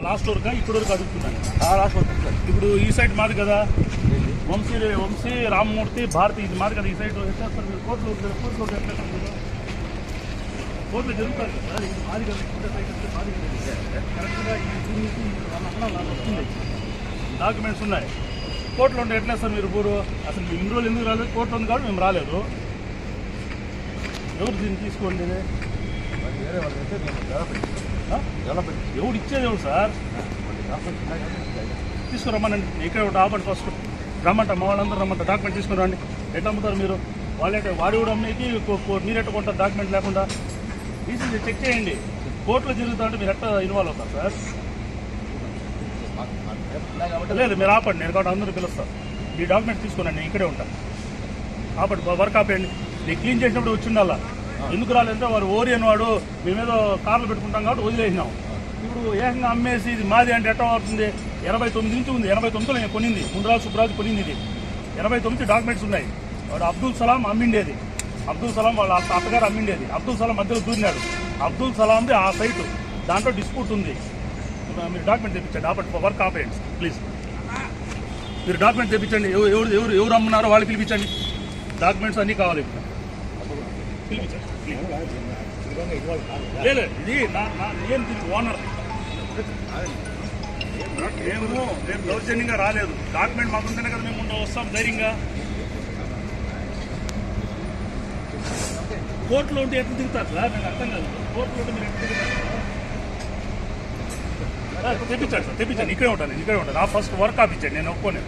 Last వరకు ఇక్కడ వరకు అడుగుతున్నాను. ఇప్పుడు ఈ సైడ్ మాది కదా, వంశీ రామ్మూర్తి భారతి ఇది మాది కదా. ఈ సైడ్ ఎట్లేస్తారు మీరు? కోర్టులో ఎట్లేస్తారు మీరు? కోర్టులో జరుగుతారు కదా, ఇది మాది కదా. మాది కరెక్ట్గా వస్తుంది, డాక్యుమెంట్స్ ఉన్నాయి. కోర్టులో ఉంటే ఎట్లేస్తారు మీరు? పూర్వ అసలు ఇన్ని రోజులు ఎందుకు రాలేదు? కోర్టులో ఉంది కాబట్టి మేము రాలేదు. ఎవరు దీన్ని తీసుకోండి? ఎవడు ఇచ్చేది ఎవరు సార్? తీసుకురమ్మనండి, ఇక్కడ ఒకటి ఆపండి. ఫస్ట్ రమ్మంట, మా వాళ్ళందరూ రమ్మంట, డాక్యుమెంట్ తీసుకుని రండి. ఎట్లా అమ్ముతారు మీరు? వాళ్ళే వాడి కూడా అమ్మేకి మీరెట్ట కొంటారు డాక్యుమెంట్ లేకుండా? తీసి చెక్ చేయండి. కోర్టులో జరుగుతా అంటే మీరు ఎట్లా ఇన్వాల్వ్ అవుతారు సార్? లేదు, మీరు ఆపండి, నేను కాబట్టి అందరూ పిలుస్తాను. ఈ డాక్యుమెంట్ తీసుకున్నాను, నేను ఇక్కడే ఉంటాను. ఆపండి, వర్క్ ఆపేయండి. నేను క్లీన్ చేసినప్పుడు వచ్చిండాలా. ఎందుకు రాలేదంటే వాడు ఓరియన్ వాడు మేమేదో కార్లు పెట్టుకుంటాం కాబట్టి వదిలేసినాం. ఇప్పుడు ఏకంగా అమ్మేసి ఇది మాది అంటే ఎట్లా అవుతుంది? 89 నుంచి ఉంది. 89లో నేను కొనింది, ముందురాజు సుబ్రాజు కొనింది. ఇది 89 డాక్యుమెంట్స్ ఉన్నాయి. వాడు అబ్దుల్ సలాం అమ్మిండేది. అబ్దుల్ సలాం వాళ్ళ అత్తగారు అమ్మిండేది. అబ్దుల్ సలాం మధ్యలో దూరినాడు. అబ్దుల్ సలాంది ఆ సైటు, దాంట్లో డిస్ప్యూట్ ఉంది. మీరు డాక్యుమెంట్ తెప్పించండి. ఆపండి, వర్క్ ఆపేయండి ప్లీజ్. మీరు డాక్యుమెంట్ తెప్పించండి. ఎవరు అమ్మున్నారో వాళ్ళు పిలిపించండి. డాక్యుమెంట్స్ అన్నీ కావాలి. పిలిపించండి. లేదు, ఇది నేను ఓనర్. మేము రేపు దౌర్జన్యంగా రాలేదు. డాక్యుమెంట్ మాకు ఉంటేనే కదా మేము వస్తాం ధైర్యంగా. కోర్టులో ఉంటే ఎట్లా దిగుతారు సార్? నాకు అర్థం కాదు. కోర్టులో ఉంటే మీరు ఎట్లా దిగుతారు? తెప్పించండి సార్, తెప్పించండి. ఇక్కడే ఉంటాను. ఆ ఫస్ట్ వర్క్ ఆపించండి, నేను ఒప్పుకోను.